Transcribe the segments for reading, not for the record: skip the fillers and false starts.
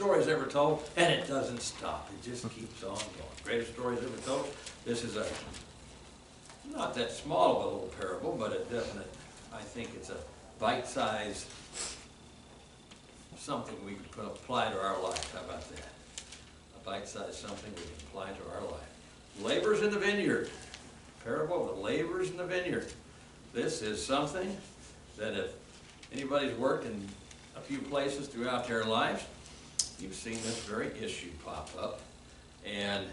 stories ever told, and it doesn't stop. It just keeps on going. Greatest stories ever told. This is not that small of a little parable, but it definitely, I think it's a bite-sized something we can apply to our life. How about that? A bite-sized something we can apply to our life. Labors in the vineyard. Parable of the laborers in the vineyard. This is something that if anybody's worked in a few places throughout their lives, you've seen this very issue pop up. And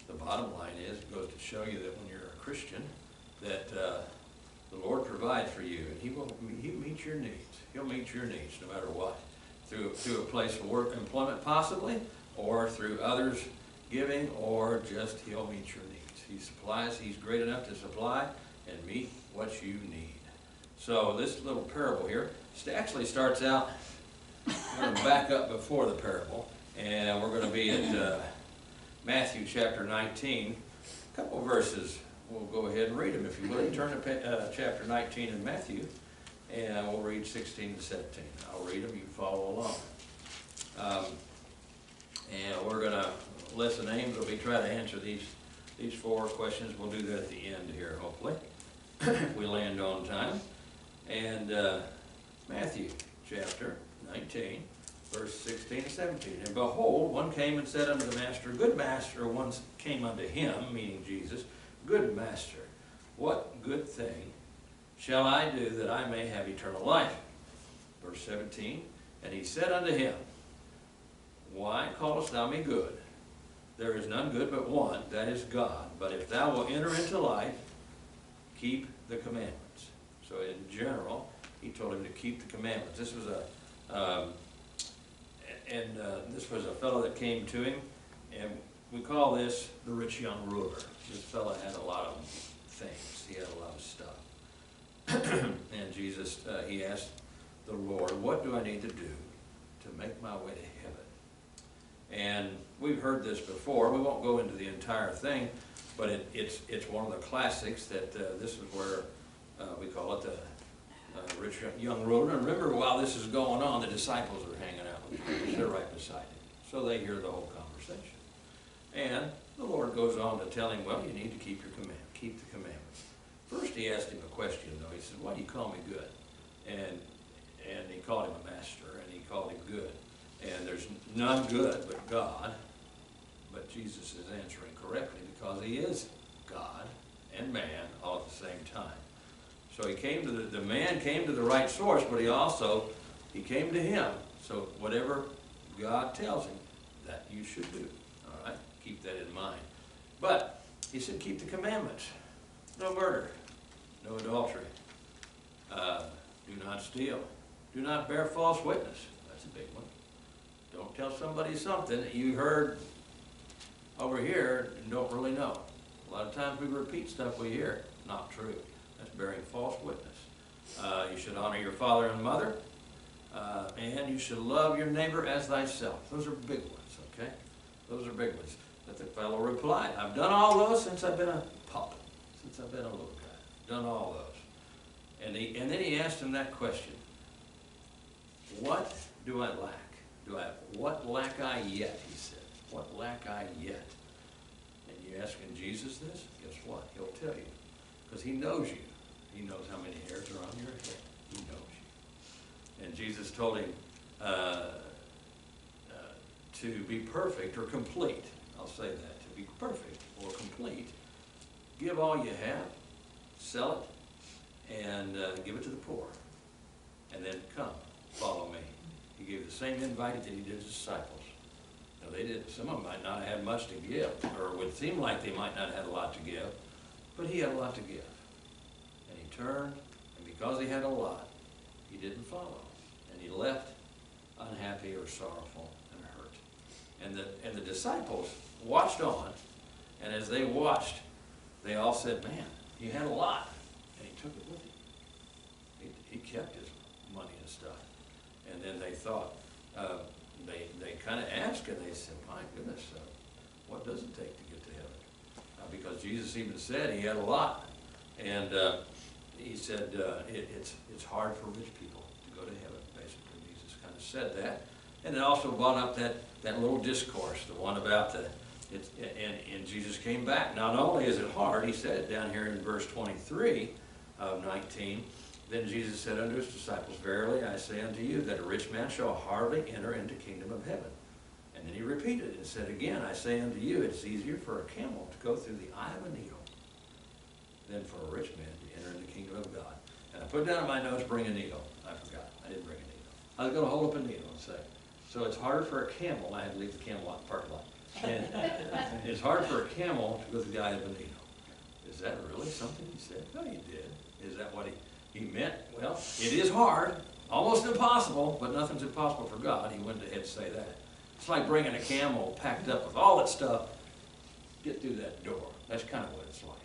the bottom line is, it goes to show you that when you're a Christian, that the Lord provides for you, and He'll meet your needs. He'll meet your needs no matter what. Through a place of work, employment possibly, or through others giving, or just He'll meet your needs. He supplies. He's great enough to supply and meet what you need. So this little parable here actually starts out, we're going to back up before the parable, and we're going to be at Matthew chapter 19. A couple verses. We'll go ahead and read them if you would. Turn to chapter 19 in Matthew, and we'll read 16 to 17. I'll read them, you follow along. And we're going to, listen, Ames will be trying to answer these 4 questions. We'll do that at the end here, hopefully, if we land on time. And Matthew chapter 19, verse 16 to 17. And behold, one came and said unto the master, Good master, one came unto him, meaning Jesus, Good master, what good thing shall I do that I may have eternal life? Verse 17, and he said unto him, Why callest thou me good? There is none good but one, that is God. But if thou wilt enter into life, keep the commandments. So in general, he told him to keep the commandments. This was this was a fellow that came to him, and we call this the rich young ruler. This fellow had a lot of things. He had a lot of stuff. And Jesus, he asked the Lord, what do I need to do to make my way to heaven? And we've heard this before. We won't go into the entire thing, but it's one of the classics that this is where we call it the rich young ruler. And remember, while this is going on, the disciples are hanging out with Jesus. They're right beside him. So they hear the whole conversation. And the Lord goes on to tell him, well, you need to keep the commandments. First he asked him a question, though. He said, why do you call me good? And he called him a master, and he called him good. And there's none good but God. But Jesus is answering correctly because he is God and man all at the same time. So he came to the man came to the right source, but he came to him. So whatever God tells him, that you should do. All right? Keep that in mind. But he said, keep the commandments. No murder. No adultery. Do not steal. Do not bear false witness. That's a big one. Don't tell somebody something that you heard over here and don't really know. A lot of times we repeat stuff we hear. Not true. That's bearing false witness. You should honor your father and mother. And you should love your neighbor as thyself. Those are big ones, okay? Those are big ones. But the fellow replied, I've done all those since I've been a pup, since I've been a little guy. Done all those. And then he asked him that question. What do I lack? What lack I yet, he said. What lack I yet? And you asking Jesus this? Guess what? He'll tell you. Because he knows you. He knows how many hairs are on your head. He knows you. And Jesus told him to be perfect or complete. I'll say that. To be perfect or complete, give all you have, sell it, and give it to the poor. And then come, follow me. He gave the same invite that he did his disciples. Now they did. Some of them might not have had much to give, or it would seem like they might not have had a lot to give, but he had a lot to give. And he turned, and because he had a lot, he didn't follow. And he left unhappy or sorrowful and hurt. And the disciples watched on, and as they watched, they all said, man, he had a lot, and he took it with him. He kept his money and stuff. And then they thought, they kind of asked, and they said, my goodness, what does it take to get to heaven? Because Jesus even said he had a lot. And he said it's hard for rich people to go to heaven, basically. Jesus kind of said that. And it also brought up that little discourse, the one about and Jesus came back. Not only is it hard, he said it down here in verse 23 of 19, then Jesus said unto his disciples, verily I say unto you, that a rich man shall hardly enter into the kingdom of heaven. And then he repeated it and said again, I say unto you, it's easier for a camel to go through the eye of a needle than for a rich man to enter into the kingdom of God. And I put down in my notes, bring a needle. I forgot. I didn't bring a needle. I was going to hold up a needle and say, so it's harder for a camel, I had to leave the camel out in the parking lot. And it's hard for a camel to go through the eye of a needle. Is that really something he said? No, he did. Is that what he meant? Well, it is hard, almost impossible, but nothing's impossible for God. He went ahead to say that. It's like bringing a camel packed up with all that stuff, get through that door. That's kind of what it's like.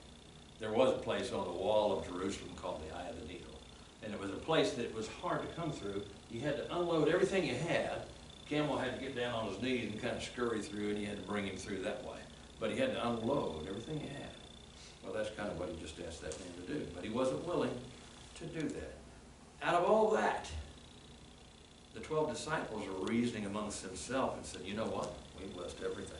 There was a place on the wall of Jerusalem called the Eye of the Needle. And it was a place that was hard to come through. You had to unload everything you had. Camel had to get down on his knees and kind of scurry through, and you had to bring him through that way. But he had to unload everything he had. Well, that's kind of what he just asked that man to do. But he wasn't willing to do that. Out of all that, the 12 disciples were reasoning amongst themselves and said, you know what? We've left everything.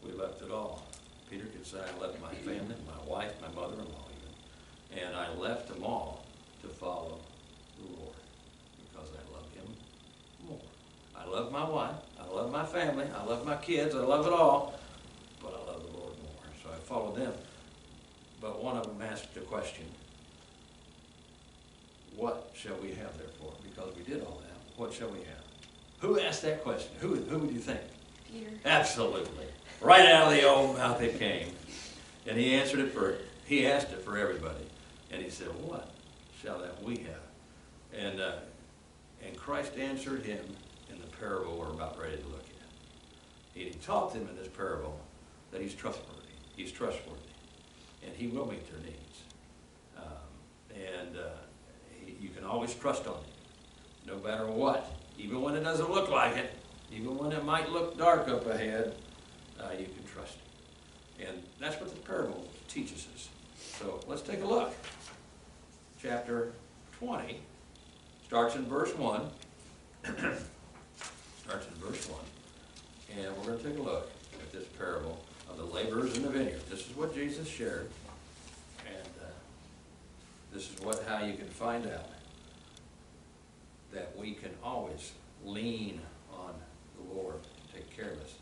We left it all. Peter could say, I left my family, my wife, my mother-in-law even, and I left them all to follow the Lord because I love him more. I love my wife, I love my family, I love my kids, I love it all, but I love the Lord more. So I followed them. But one of them asked the question, what shall we have therefore? Because we did all that, what shall we have? Who asked that question? Who would you think? Peter. Absolutely. Right out of the old mouth it came. And he asked it for everybody. And he said, what shall that we have? And Christ answered him in the parable we're about ready to look at. He taught them in this parable that he's trustworthy. He's trustworthy. And he will meet their needs. You can always trust on him, no matter what. Even when it doesn't look like it, even when it might look dark up ahead, you can trust him. And that's what the parable teaches us. So let's take a look. Chapter 20 starts in verse 1. Starts in verse 1. And we're going to take a look at this parable of the laborers in the vineyard. This is what Jesus shared. And this is how you can find out that we can always lean on the Lord to take care of us.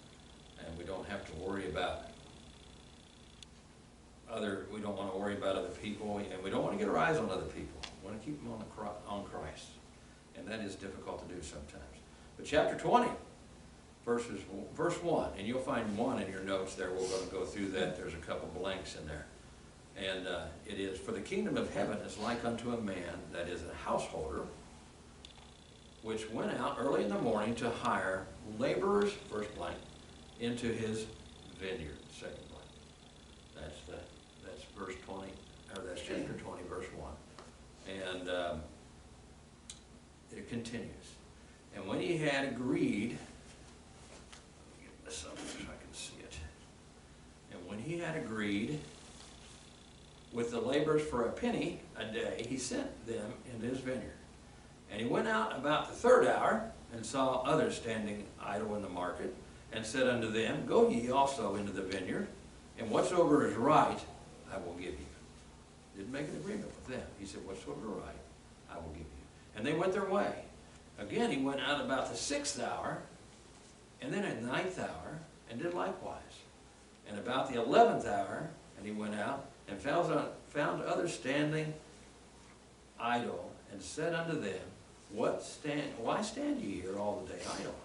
And we don't have to worry about we don't want to worry about other people, and we don't want to get our eyes on other people. We want to keep them on Christ. And that is difficult to do sometimes. But chapter 20, verse 1, and you'll find 1 in your notes there. We're going to go through that. There's a couple blanks in there. And it is, for the kingdom of heaven is like unto a man that is a householder, which went out early in the morning to hire laborers, first blank, into his vineyard, second blank. That's verse 20, or that's chapter 20, verse 1. And it continues. And when he had agreed, let me get this up so I can see it. And when he had agreed with the laborers for a penny a day, he sent them into his vineyard. And he went out about the 3rd hour, and saw others standing idle in the market, and said unto them, go ye also into the vineyard, and whatsoever is right, I will give you. Didn't make an agreement with them. He said, whatsoever is right, I will give you. And they went their way. Again, he went out about the 6th hour, and then at 9th hour, and did likewise. And about the 11th hour, and he went out, and found others standing idle, and said unto them, why stand ye here all the day idle?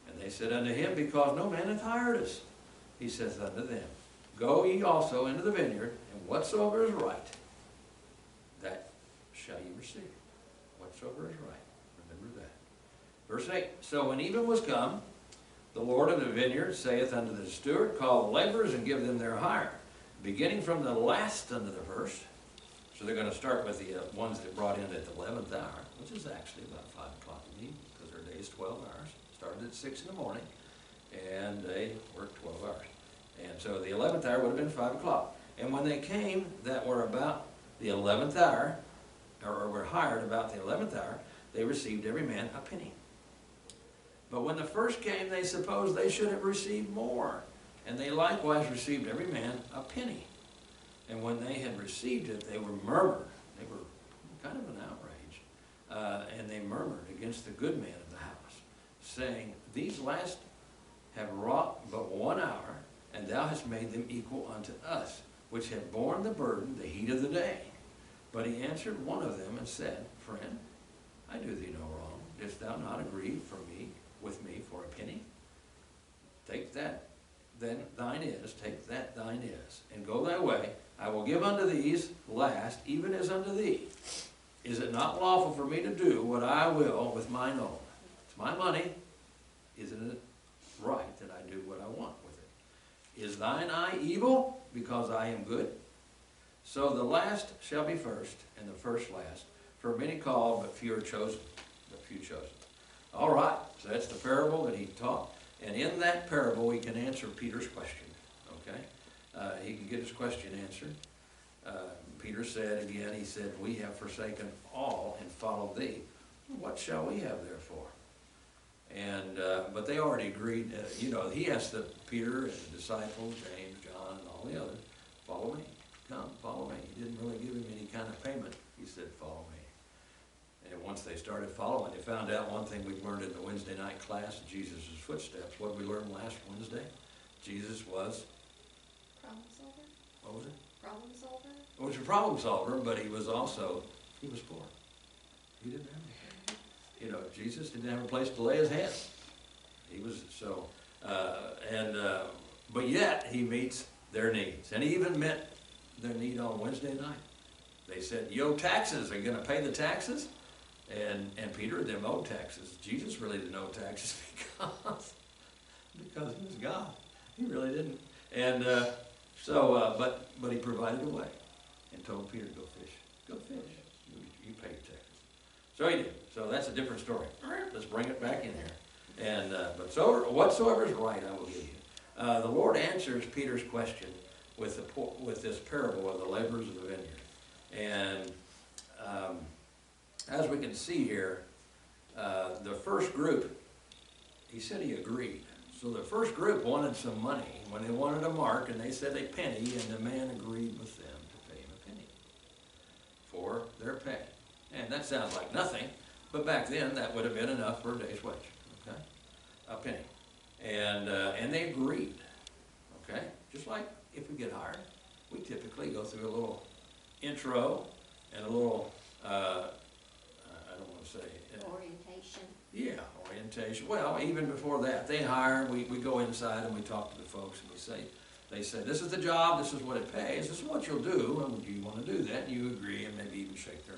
And they said unto him, because no man hath hired us. He saith unto them, go ye also into the vineyard, and whatsoever is right, that shall ye receive. Whatsoever is right. Remember that. Verse 8, so when even was come, the Lord of the vineyard saith unto the steward, call the laborers and give them their hire, beginning from the last unto the first. So they're going to start with the ones that brought in at the 11th hour, which is actually about 5 o'clock in the evening, because their day is 12 hours. Started at 6 in the morning, and they worked 12 hours. And so the 11th hour would have been 5 o'clock. And when they came that were about the 11th hour, or were hired about the 11th hour, they received every man a penny. But when the first came, they supposed they should have received more. And they likewise received every man a penny. And when they had received it, they were murmured. They were kind of an outrage. And they murmured against the good man of the house, saying, These last have wrought but 1 hour, and thou hast made them equal unto us, which have borne the burden, the heat of the day. But he answered one of them and said, Friend, I do thee no wrong. Didst thou not agree with me for a penny? Take that, then thine is, take that thine is, and go thy way. I will give unto these last, even as unto thee. Is it not lawful for me to do what I will with mine own? It's my money. Isn't it right that I do what I want with it? Is thine eye evil, because I am good? So the last shall be first, and the first last. For many called, but few are chosen. But few chosen. All right, so that's the parable that he taught. And in that parable, we can answer Peter's question. Okay? He can get his question answered. Peter said again, he said, We have forsaken all and followed thee. What shall we have therefore? And but they already agreed. He asked Peter and the disciples, James, John, and all the others, follow me. Come, follow me. He didn't really give him any kind of payment. He said, follow me. And once they started following, they found out one thing we learned in the Wednesday night class, Jesus' footsteps. What did we learn last Wednesday? Jesus was? Problem solver? What was it? Problem solver? He was a problem solver, but he was poor. He didn't have anything. Jesus didn't have a place to lay his head. He was so, but yet he meets their needs. And he even met their need on Wednesday night. They said, you owe taxes. Are you going to pay the taxes? And Peter and them owed taxes. Jesus really didn't owe taxes because he was God. He really didn't. And but he provided a way and told Peter to go fish. Go fish. You pay your taxes. So he did. So that's a different story. Let's bring it back in here. And but whatsoever is right, I will give you. The Lord answers Peter's question with this parable of the laborers of the vineyard. And as we can see here, the first group, he said he agreed. So the first group wanted some money when they wanted a mark, and they said a penny, and the man agreed with them to pay him a penny for their pay. And that sounds like nothing, but back then that would have been enough for a day's wage, okay? A penny. And they agreed, okay? Just like if we get hired, we typically go through a little intro and a little, I don't want to say. Orientation. Yeah, orientation. Well, even before that, they hire, we go inside and we talk to the folks and they say, this is the job, this is what it pays, this is what you'll do, and you want to do that, and you agree and maybe even shake their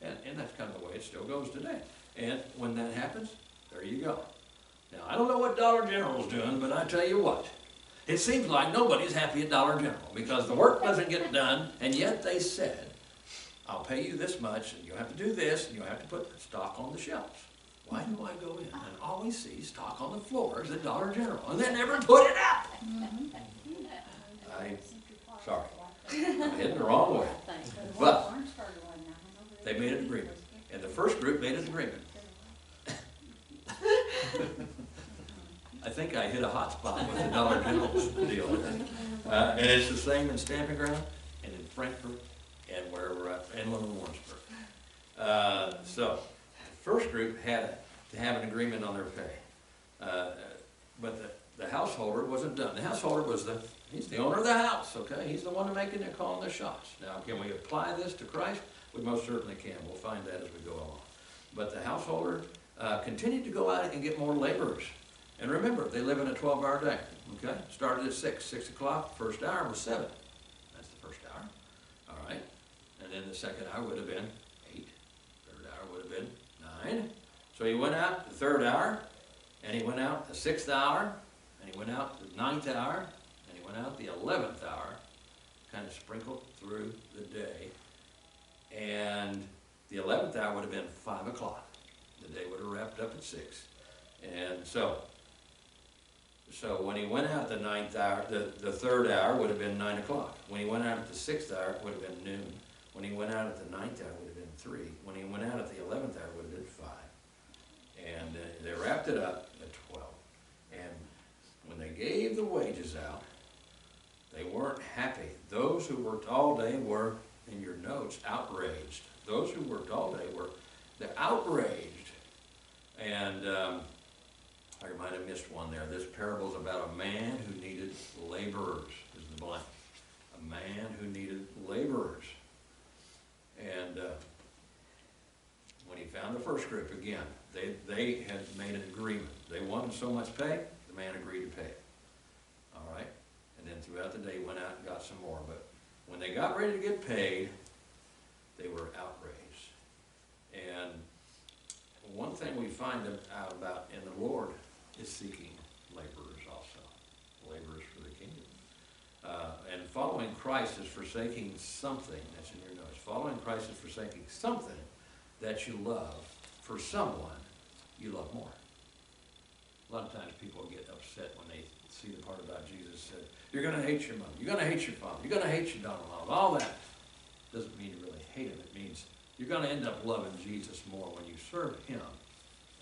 hand. And that's kind of the way it still goes today. And when that happens, there you go. Now, I don't know what Dollar General's doing, but I tell you what, it seems like nobody's happy at Dollar General because the work doesn't get done, and yet they said, I'll pay you this much, and you'll have to do this, and you'll have to put stock on the shelves. Why do I go in and always see stock on the floors at Dollar General, and they never put it up? Sorry, I'm heading the wrong way. But they made an agreement, and the first group made an agreement. I think I hit a hot spot with the Dollar General deal. And it's the same in Stamping Ground, and in Frankfurt, and where we're at, and in Warrensburg. So, the first group had to have an agreement on their pay. But the householder wasn't done. The householder he's the owner of the house, okay? He's the one making the call and the shots. Now, can we apply this to Christ? We most certainly can. We'll find that as we go along. But the householder continued to go out and get more laborers. And remember, they live in a 12-hour day, okay? Started at 6 o'clock, first hour was 7. That's the first hour, all right? And then the second hour would have been 8. Third hour would have been 9. So he went out the third hour, and he went out the 6th hour, and he went out the 9th hour, and he went out the 11th hour, kind of sprinkled through the day. And the 11th hour would have been 5 o'clock. The day would have wrapped up at 6. And so when he went out the 9th hour, the third hour would have been 9 o'clock. When he went out at the 6th hour, it would have been noon. When he went out at the 9th hour, it would have been 3. When he went out at the 11th hour, it would have been 5. And they wrapped it up at 12. And when they gave the wages out, they weren't happy. Those who worked all day were, in your notes, outraged. Those who worked all day they're outraged. And I might have missed one there. This parable is about a man who needed laborers, is the blank. A man who needed laborers. And when he found the first group, again, they had made an agreement. They wanted so much pay, the man agreed to pay it. All right? And then throughout the day, he went out and got some more. But when they got ready to get paid, they were outraged. And one thing we find out about in the Lord is seeking laborers also. Laborers for the kingdom. And following Christ is forsaking something, that's in your notes. Following Christ is forsaking something that you love for someone you love more. A lot of times people get upset when they see the part about Jesus said, you're going to hate your mother, you're going to hate your father, you're going to hate your daughter-in-law. All that doesn't mean you really hate him. It means you're going to end up loving Jesus more when you serve him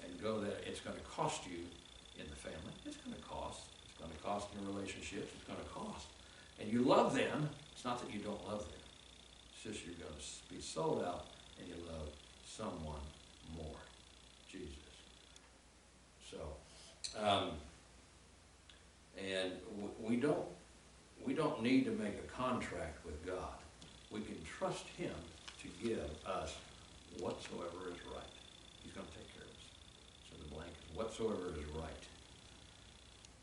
and go there. It's going to cost you in the family. It's going to cost. It's going to cost in your relationships. It's going to cost. And you love them. It's not that you don't love them. It's just you're going to be sold out and you love someone more. Jesus. So, and we don't need to make a contract with God. We can trust him to give us whatsoever is right. He's going to take care of us. So the blank is whatsoever is right.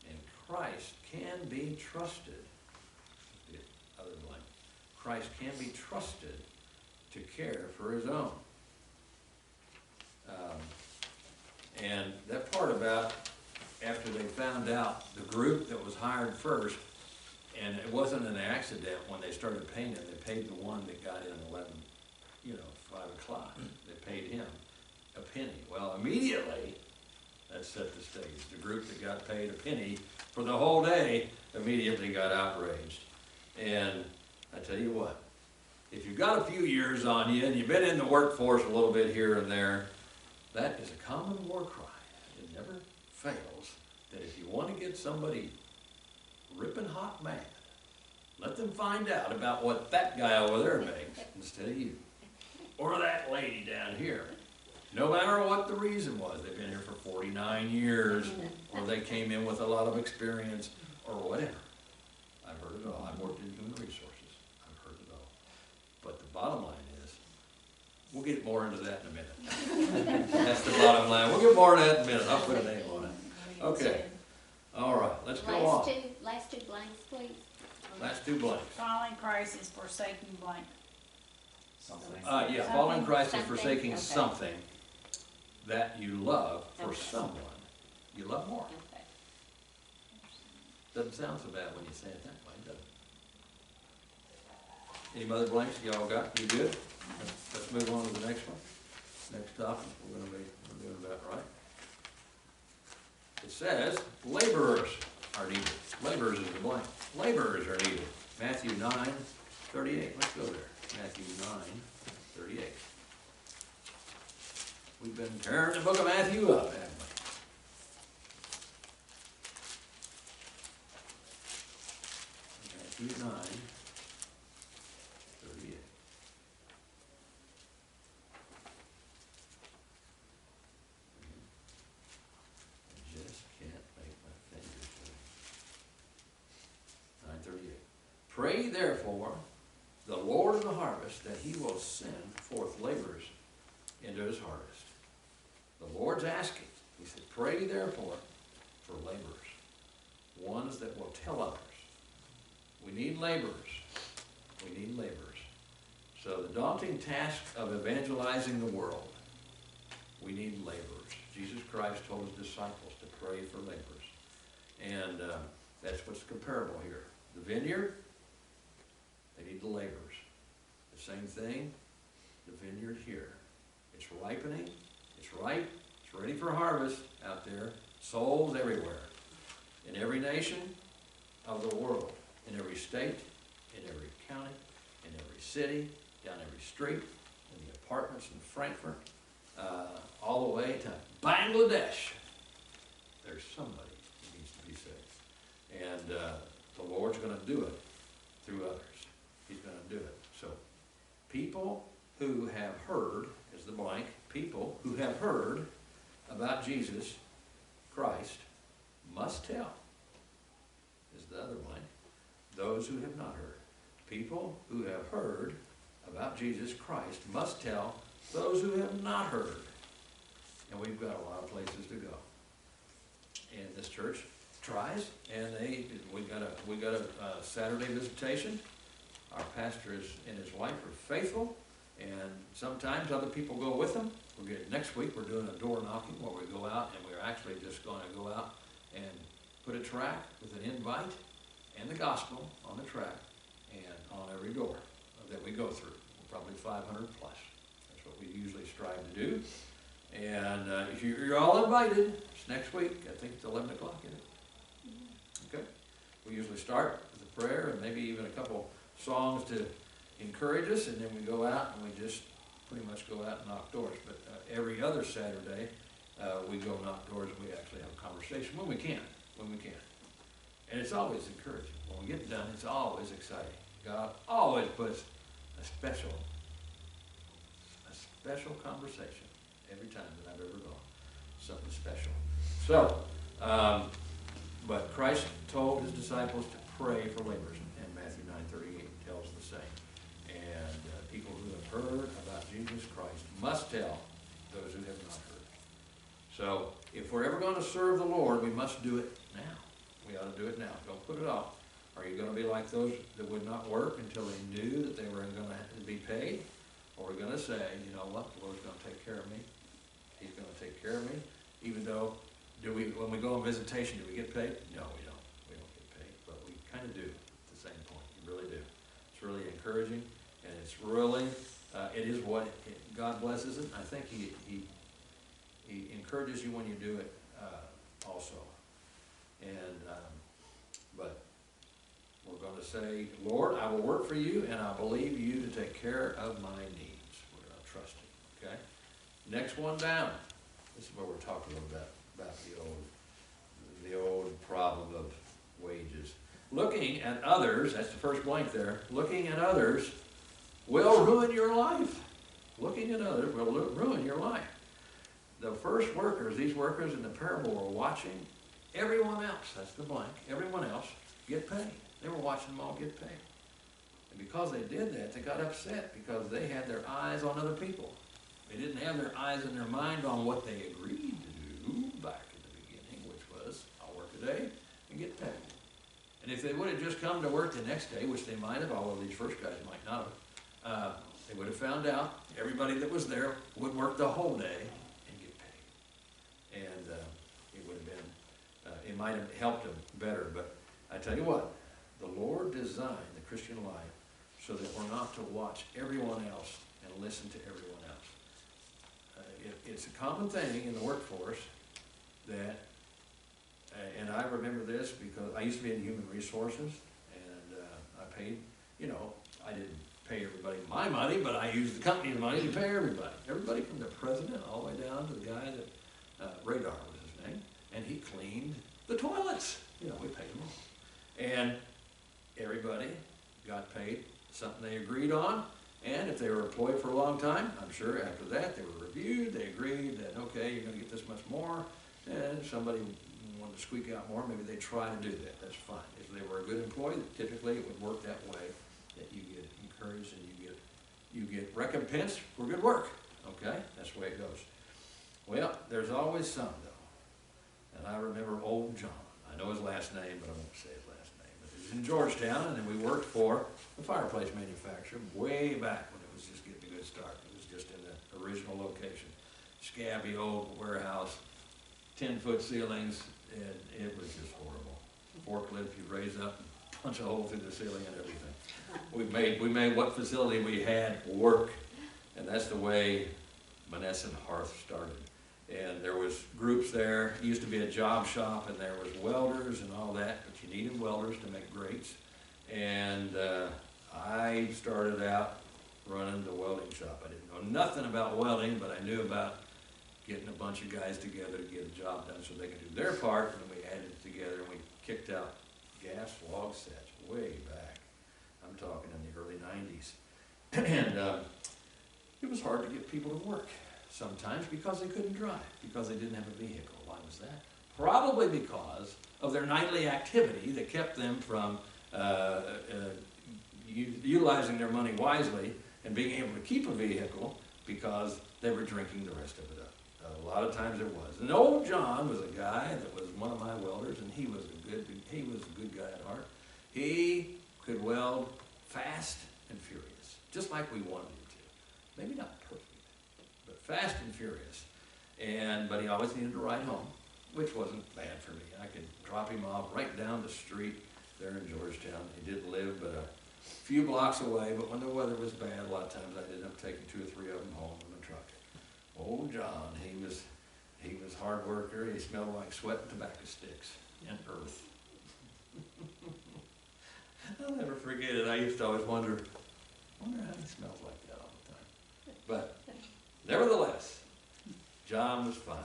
And Christ can be trusted. The other blank. Christ can be trusted to care for his own. And that part about after they found out the group that was hired first, and it wasn't an accident when they started paying him. They paid the one that got in 5 o'clock. They paid him a penny. Well, immediately, that set the stage. The group that got paid a penny for the whole day immediately got outraged. And I tell you what, if you've got a few years on you and you've been in the workforce a little bit here and there, that is a common war cry. It never fails that if you want to get somebody ripping hot mad, let them find out about what that guy over there makes instead of you. Or that lady down here. No matter what the reason was, they've been here for 49 years, or they came in with a lot of experience, or whatever. I've heard it all. I've worked in human resources. I've heard it all. But the bottom line is, we'll get more into that in a minute. That's the bottom line. We'll get more into that in a minute. I'll put a name on it. Okay. All right. Let's go on. Last two blanks, please. Last two blanks. Following Christ is forsaking blank. Something. Yeah, following Christ is Something. forsaking Okay. something that you love for Okay. someone you love more. Okay. Doesn't sound so bad when you say it that way, does it? Any other blanks y'all got? You good? Let's move on to the next one. Next topic, we're doing about right. It says laborers are needed. Laborers is the blank. Laborers are needed. Matthew 9:38. Let's go there. Matthew 9:38. We've been tearing the book of Matthew up, haven't we? Matthew 9:38. I just can't make my fingers do it. 9:38. Pray therefore the Lord of the harvest that he will send forth laborers into his harvest. The Lord's asking. He said, pray therefore for laborers, ones that will tell others. We need laborers. We need laborers. So the daunting task of evangelizing the world, we need laborers. Jesus Christ told his disciples to pray for laborers. And that's what's comparable here. The vineyard, they need the laborers. The same thing, the vineyard here. It's ripening, it's ripe, it's ready for harvest out there. Souls everywhere. In every nation of the world. In every state, in every county, in every city, down every street, in the apartments in Frankfurt, all the way to Bangladesh. There's somebody who needs to be saved. And the Lord's going to do it through others. He's going to do it. So people who have heard, is the blank, people who have heard about Jesus Christ must tell, is the other blank, those who have not heard. People who have heard about Jesus Christ must tell those who have not heard. And we've got a lot of places to go. And this church tries, and we got a Saturday visitation. Our pastor and his wife are faithful, and sometimes other people go with them. Next week we're doing a door knocking where we go out, and we're actually just going to go out and put a track with an invite and the gospel on the track and on every door that we go through. Probably 500 plus. That's what we usually strive to do. And if you're all invited, it's next week. I think it's 11 o'clock, isn't it? Okay. We usually start with a prayer and maybe even a couple songs to encourage us, and then we go out and we just pretty much go out and knock doors. But every other Saturday, we go knock doors and we actually have a conversation when we can. And it's always encouraging. When we get done, it's always exciting. God always puts a special conversation every time that I've ever gone. Something special. So, but Christ told his disciples to pray for laborers, and Matthew 9:38 tells the same. And people who have heard about Jesus Christ must tell those who have not heard. So, if we're ever going to serve the Lord, we must do it now. We ought to do it now. Don't put it off. Are you going to be like those that would not work until they knew that they were going to be paid? Or are we going to say, you know what, the Lord's going to take care of me. He's going to take care of me. Even though, when we go on visitation, do we get paid? No, we don't. We don't get paid. But we kind of do at the same point. You really do. It's really encouraging. And it's really, it is what God blesses it. I think he encourages you when you do it also. And, but we're going to say, Lord, I will work for you, and I believe you to take care of my needs. We're going to trust him, okay? Next one down. This is where we're talking a little bit about the old problem of wages. Looking at others, that's the first blank there, looking at others will ruin your life. Looking at others will ruin your life. The first workers, these workers in the parable were watching everyone else, that's the blank, everyone else get paid. They were watching them all get paid. And because they did that, they got upset because they had their eyes on other people. They didn't have their eyes and their mind on what they agreed to do back in the beginning, which was, I'll work a day and get paid. And if they would have just come to work the next day, which they might have, although these first guys might not have, they would have found out everybody that was there would work the whole day and get paid. And it would have been, it might have helped them better. But I tell you what, the Lord designed the Christian life so that we're not to watch everyone else and listen to everyone else. It's a common thing in the workforce that, and I remember this because I used to be in human resources, and I paid, you know, I didn't pay everybody my money, but I used the company's money to pay everybody. Everybody from the president all the way down to the guy that, Radar was his name, and he cleaned the toilets. You know, we paid him all. And everybody got paid something they agreed on, and if they were employed for a long time, I'm sure after that they were reviewed, they agreed that, okay, you're going to get this much more, and if somebody wanted to squeak out more, maybe they try to do that. That's fine. If they were a good employee, typically it would work that way, that you get encouraged and you get recompensed for good work. Okay? That's the way it goes. Well, there's always some, though. And I remember old John. I know his last name, but I won't say his last name. But he was in Georgetown, and then we worked for the fireplace manufacturer way back when it was just getting a good start. It was just in the original location. Scabby old warehouse, 10-foot ceilings, and it was just horrible. Forklift, you raise up and punch a hole through the ceiling and everything. We made what facility we had work, and that's the way Monessen Hearth started. And there was groups there. It used to be a job shop, and there was welders and all that, but you needed welders to make grates. And I started out running the welding shop. I didn't know nothing about welding, but I knew about getting a bunch of guys together to get a job done so they can do their part, and then we added it together and we kicked out gas log sets way back. I'm talking in the early 90s. And it was hard to get people to work sometimes because they couldn't drive, because they didn't have a vehicle. Why was that? Probably because of their nightly activity that kept them from utilizing their money wisely and being able to keep a vehicle because they were drinking the rest of it up. A lot of times it was. And old John was a guy that was one of my welders, and he was a good guy at heart. He could weld fast and furious, just like we wanted him to. Maybe not perfect, but fast and furious. But he always needed to ride home, which wasn't bad for me. I could drop him off right down the street there in Georgetown. He did live but a few blocks away, but when the weather was bad, a lot of times I ended up taking 2 or 3 of them home in the truck. Old John, he was a hard worker. He smelled like sweat and tobacco sticks and earth. I'll never forget it. I used to always wonder how he smells like that all the time. But nevertheless, John was fine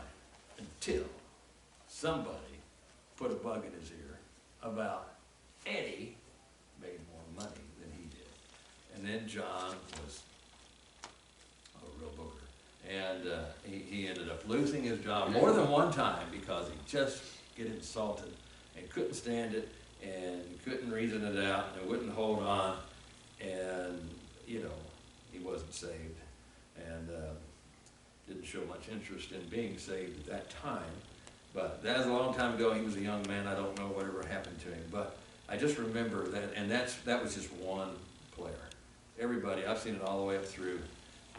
until somebody put a bug in his ear about Eddie made more money than he did. And then John was a real booger. And he ended up losing his job more than one time because he just get insulted and couldn't stand it and couldn't reason it out and wouldn't hold on. And, you know, he wasn't saved and didn't show much interest in being saved at that time. But that was a long time ago. He was a young man. I don't know whatever happened to him. But I just remember that, and that was just one player. Everybody, I've seen it all the way up through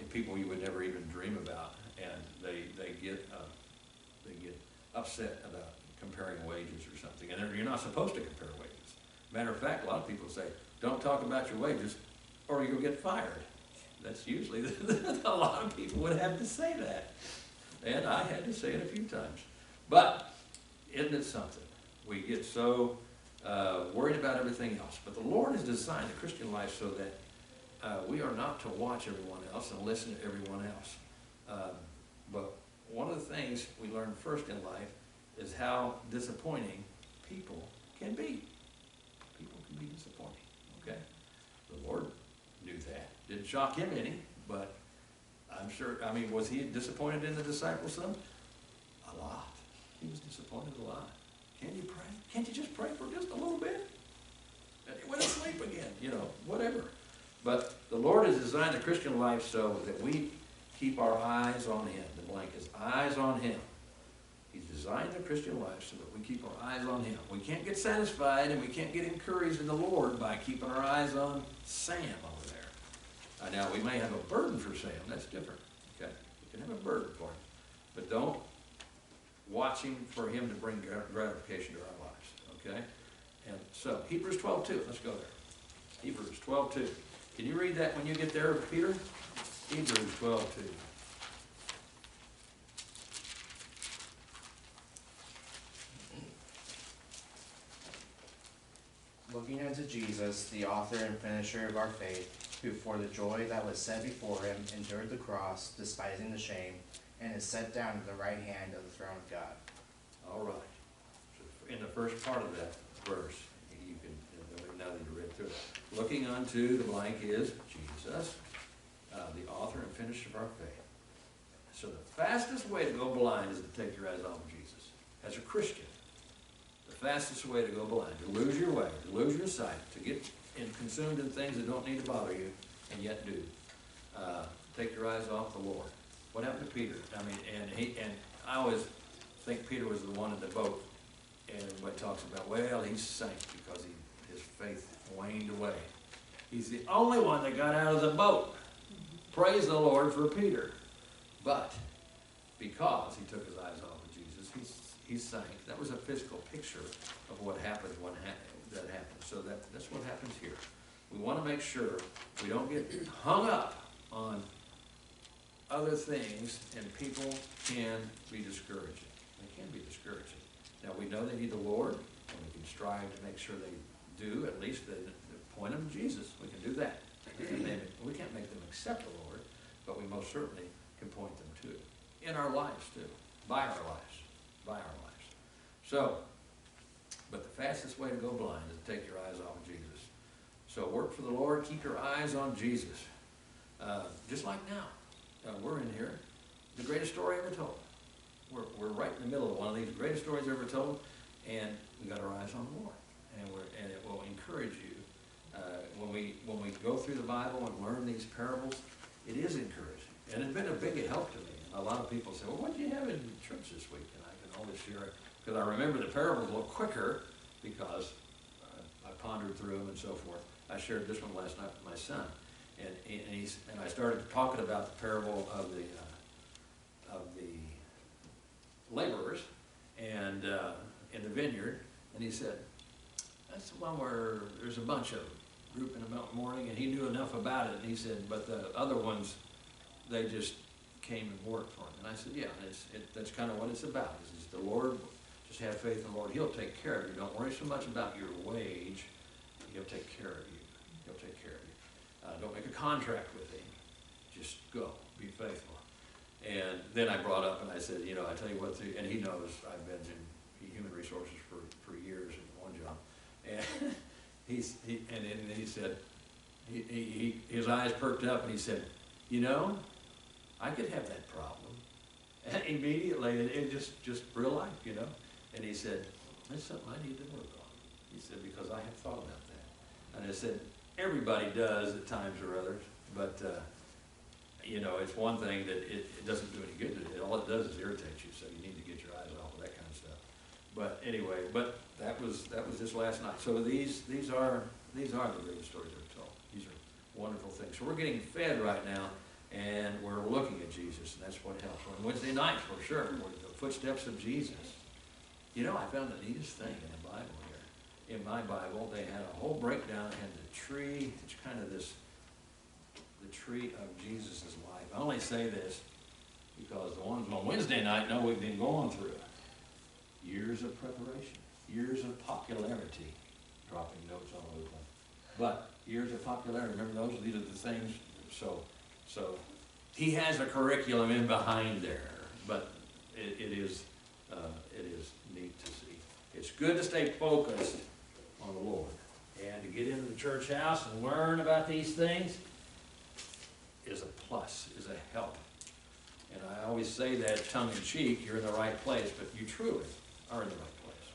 people you would never even dream about, and they get upset about comparing wages or something. And you're not supposed to compare wages. Matter of fact, a lot of people say, don't talk about your wages or you'll get fired. That's usually, a lot of people would have to say that. And I had to say it a few times. But isn't it something? We get so worried about everything else. But the Lord has designed the Christian life so that we are not to watch everyone else and listen to everyone else. But one of the things we learn first in life is how disappointing people can be. People can be disappointing, okay? The Lord knew that. Didn't shock him any, but I'm sure, I mean, was he disappointed in the disciples some? A lot. He was disappointed a lot. Can you pray? Can't you just pray for just a little bit? And he went to sleep again, you know, whatever. But the Lord has designed the Christian life so that we keep our eyes on him. The blank is eyes on him. He's designed the Christian life so that we keep our eyes on him. We can't get satisfied and we can't get encouraged in the Lord by keeping our eyes on Sam over there. Now, we may have a burden for Sam. That's different. Okay? We can have a burden for him. But don't watch him for him to bring gratification to our lives. Okay? And so, Hebrews 12:2. Let's go there. Hebrews 12:2. Can you read that when you get there, Peter? Hebrews 12:2. Looking unto Jesus, the author and finisher of our faith, who for the joy that was set before him endured the cross, despising the shame, and is set down at the right hand of the throne of God. All right. So in the first part of that verse, you can, now that you read through it, looking unto the blank is Jesus, the author and finisher of our faith. So the fastest way to go blind is to take your eyes off of Jesus. As a Christian, the fastest way to go blind, to lose your way, to lose your sight, to get consumed in things that don't need to bother you, and yet do. Take your eyes off the Lord. What happened to Peter? I mean, and I always think Peter was the one in the boat, and everybody talks about, well, he sank because his faith waned away. He's the only one that got out of the boat. Praise the Lord for Peter. But because he took his eyes off of Jesus, he sank. That was a physical picture of what happened when that happened. So that's what happens here. We want to make sure we don't get hung up on other things, and people can be discouraging. They can be discouraging. Now, we know they need the Lord, and we can strive to make sure they do, at least the point them to Jesus. We can do that. We can't make them accept the Lord, but we most certainly can point them to it. in our lives too, by our lives. So, but the fastest way to go blind is to take your eyes off of Jesus. So work for the Lord, keep your eyes on Jesus. Just like now, we're in here, the greatest story ever told. We're right in the middle of one of these greatest stories ever told, and we got our eyes on the Lord. And it will encourage you. When we go through the Bible and learn these parables, it is encouraging. And it's been a big help to me. A lot of people say, well, what did you have in church this week? And I can always share it, because I remember the parables a little quicker, because I pondered through them and so forth. I shared this one last night with my son. And I started talking about the parable of the laborers and in the vineyard. And he said, that's the one where there's a bunch of them group in the morning, and he knew enough about it. And he said, but the other ones, they just came and worked for him. And I said, yeah, that's kind of what it's about. It's the Lord, just have faith in the Lord. He'll take care of you. Don't worry so much about your wage. He'll take care of you. He'll take care of you. Don't make a contract with him. Just go. Be faithful. And then I brought up and I said, you know, I tell you what, and he knows I've been in human resources for years in one job. And then he said, his eyes perked up and he said, you know, I could have that problem. And immediately, it just real life, you know. And he said, that's something I need to work on. He said, because I have thought about that. And I said, everybody does at times or others, but you know, it's one thing that it doesn't do any good. All it does is irritate you, so you need to get your eyes off of that kind of stuff. But anyway, that was just last night. So these are the greatest stories ever told. These are wonderful things. So we're getting fed right now, and we're looking at Jesus, and that's what helps. On Wednesday nights, for sure, we're the footsteps of Jesus. You know, I found the neatest thing in the Bible here. In my Bible, they had a whole breakdown. It had the tree. It's kind of the tree of Jesus' life. I only say this because the ones on Wednesday night know we've been going through it. Years of preparation, years of popularity, dropping notes on those ones. But years of popularity, remember those? These are the things. So he has a curriculum in behind there, but it is neat to see. It's good to stay focused on the Lord and to get into the church house and learn about these things is a plus, is a help. And I always say that tongue-in-cheek, you're in the right place, but you truly are in the right place.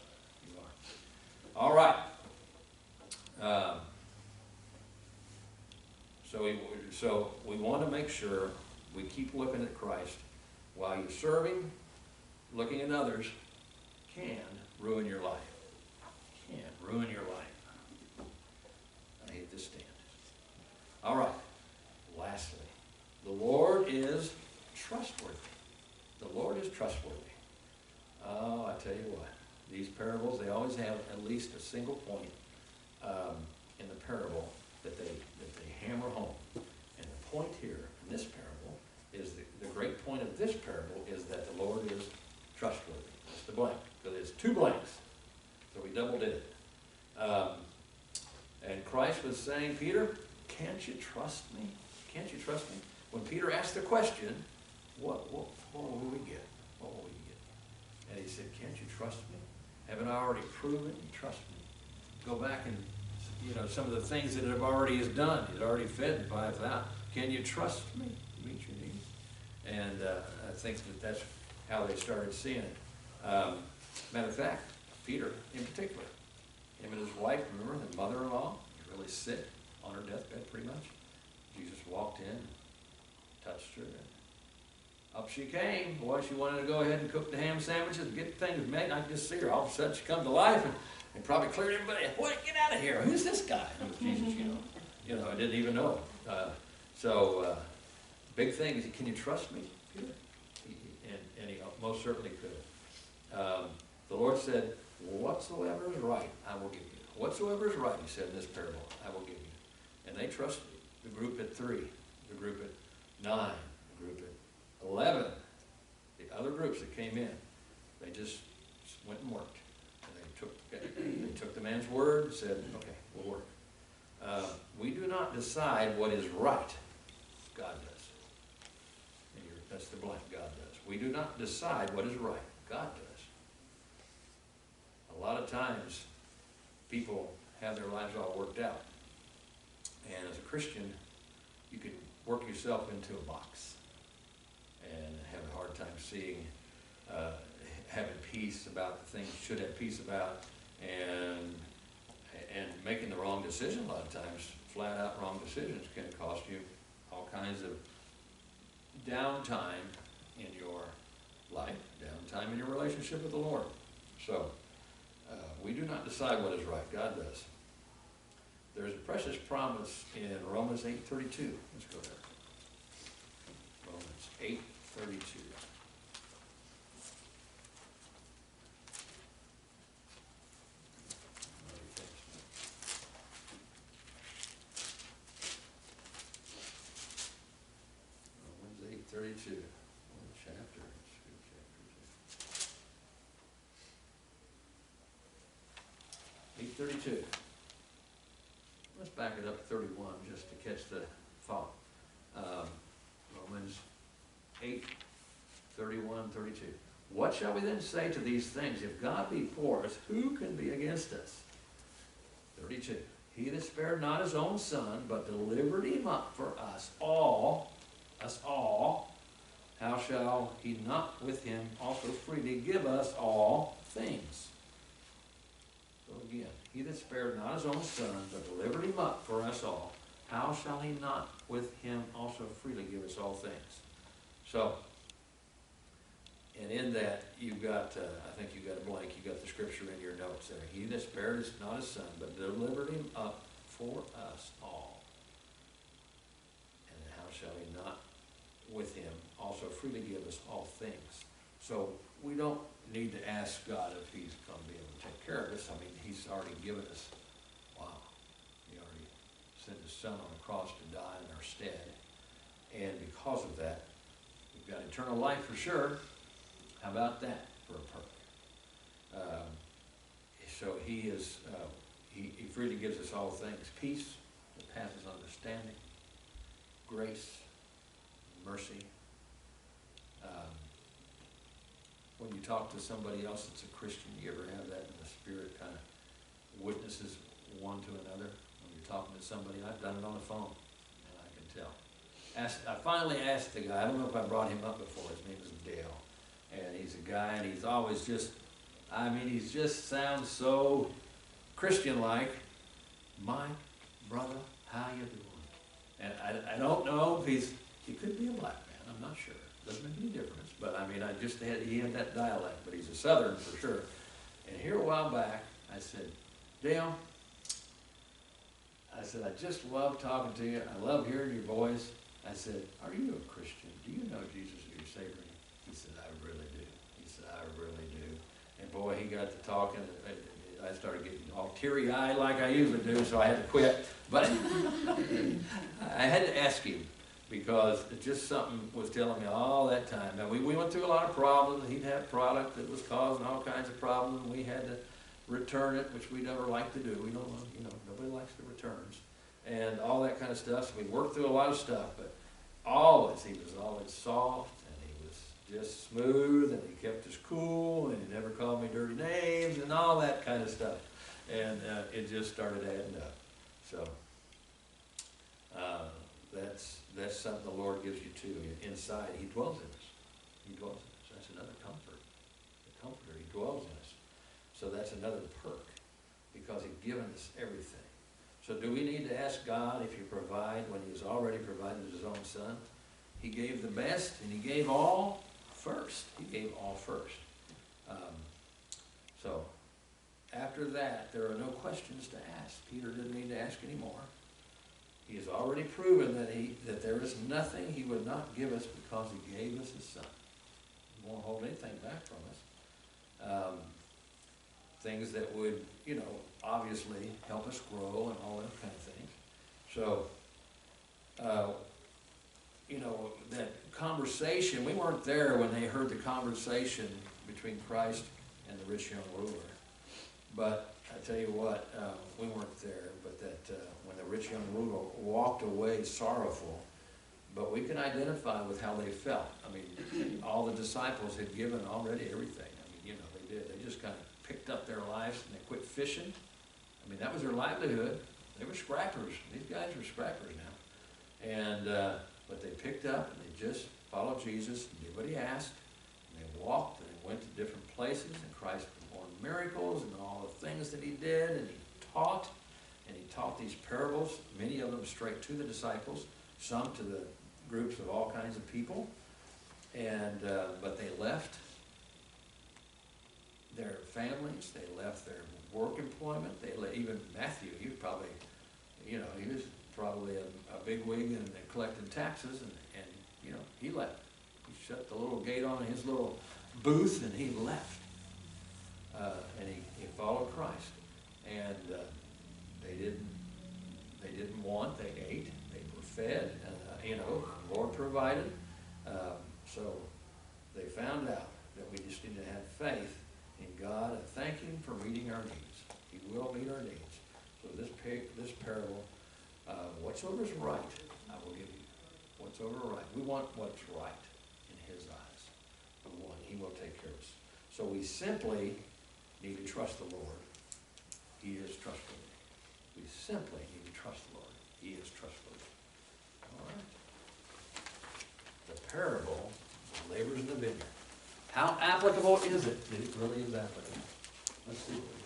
You are. All right. So we want to make sure we keep looking at Christ while you're serving. Looking at others can ruin your life. Can ruin your life. I hate this stand. All right. Lastly, the Lord is trustworthy. The Lord is trustworthy. Oh, I tell you what, these parables, they always have at least a single point in the parable that they hammer home. And the point here in this parable is the great point of this parable is that the Lord is trustworthy. It's the blank, because it's two blanks. So we double did it. And Christ was saying, Peter, can't you trust me? Can't you trust me? When Peter asked the question, what will we get? What will we get? And he said, can't you trust me? Haven't I already proven you trust me? Go back and, you know, some of the things that it already has done. It already fed 5,000. Can you trust me to meet your needs? And I think that's how they started seeing it. Matter of fact, Peter in particular, him and his wife, remember, the mother-in-law, was really sick on her deathbed pretty much. Jesus walked in, touched her, and up she came. Boy, she wanted to go ahead and cook the ham sandwiches and get things made. I could just see her. All of a sudden she come to life and probably cleared everybody. Boy, get out of here. Who's this guy? It was Jesus, you know. You know, I didn't even know him. Big thing is, can you trust me, Peter? And he most certainly could. The Lord said, whatsoever is right, I will give you. Whatsoever is right, he said in this parable, I will give you. And they trusted the group at 3, the group at 9, the group at 11, the other groups that came in. They just went and worked. And they took the man's word and said, okay, we'll work. We do not decide what is right. God does. That's the blank. God does. We do not decide what is right. God does. A lot of times, people have their lives all worked out. And as a Christian, you can work yourself into a box and have a hard time seeing, having peace about the things you should have peace about, and making the wrong decision a lot of times. Flat out wrong decisions can cost you all kinds of downtime in your life, downtime in your relationship with the Lord. So, we do not decide what is right. God does. There's a precious promise in Romans 8:32. Let's go there. Romans 8:32. Romans 8:32. One chapter. It's a good chapter. 8:32. Let's back it up to 31 just to catch the thought. Romans 8:31-32. What shall we then say to these things? If God be for us, who can be against us? 32. He that spared not his own son, but delivered him up for us all, how shall he not with him also freely give us all things? So again, he that spared not his own son, but delivered him up for us all, how shall he not with him also freely give us all things? So, and in that, you've got, I think you've got a blank, you've got the scripture in your notes there. He that spared not his son, but delivered him up for us all. And how shall he not with him also freely give us all things? So, we don't need to ask God if he's going to be able to take care of us. I mean, he's already given us, wow, he already sent his son on the cross to die in our stead. And because of that, we've got eternal life for sure. How about that for a perk? So he is, he freely gives us all things. Peace that passes understanding, grace, mercy. When you talk to somebody else that's a Christian, you ever have that in the spirit kind of witnesses one to another? When you're talking to somebody, I've done it on the phone, and I can tell. I finally asked the guy, I don't know if I brought him up before, his name is Dale. And he's a guy, and he's always just, I mean, he just sounds so Christian-like. Mike, brother, how you doing? And I don't know if he could be a black man, I'm not sure. Doesn't make any difference, but I mean, he had that dialect, but he's a Southern for sure. And here a while back, I said, Dale, I said, I just love talking to you. I love hearing your voice. I said, are you a Christian? Do you know Jesus as your Savior? He said, I really do. He said, I really do. And boy, he got to talking. I started getting all teary-eyed like I usually do, so I had to quit. But I had to ask him, because it just something was telling me all that time. Now, we went through a lot of problems. He'd have product that was causing all kinds of problems. We had to return it, which we never like to do. We don't, nobody likes the returns and all that kind of stuff. So we worked through a lot of stuff, but he was always soft, and he was just smooth, and he kept us cool, and he never called me dirty names and all that kind of stuff. And it just started adding up. So that's something the Lord gives you too. Inside, he dwells in us. He dwells in us. That's another comfort. The comforter, he dwells in us. So that's another perk, because he's given us everything. So do we need to ask God if you provide when he has already provided his own son? He gave the best, and he gave all first. He gave all first. So after that, there are no questions to ask. Peter didn't need to ask anymore. He has already proven that there is nothing he would not give us because he gave us his son. He won't hold anything back from us. Things that would, obviously help us grow and all that kind of things. So, that conversation, we weren't there when they heard the conversation between Christ and the rich young ruler. But I tell you what, we weren't there, but that when the rich young ruler walked away sorrowful but we can identify with how they felt. I mean, all the disciples had given already everything. I mean, you know, they did. They just kind of picked up their lives and they quit fishing. I mean, that was their livelihood. They were scrappers. These guys were scrappers now. And, but they picked up and they just followed Jesus and did what he asked. And they walked and they went to different places, and Christ performed miracles and all the things that he did, and he taught. And he taught these parables, many of them straight to the disciples, some to the groups of all kinds of people. And, but they left their families, they left their work employment, even Matthew, he was probably, you know, he was probably a big wig and collecting taxes, and, you know, he left. He shut the little gate on his little booth and he left. And he followed Christ. And they didn't want, they ate, they were fed, you know, the Lord provided. So they found out that we just need to have faith in God and thank him for meeting our needs. He will meet our needs. So this parable, whatsoever is right, I will give you. Whatsoever right. We want what's right in his eyes. He will take care of us. So we simply need to trust the Lord. He is trustworthy. We simply need to trust the Lord. He is trustworthy. All right. The parable of laborers in the vineyard. How applicable is it? It really is applicable. Let's see what we got.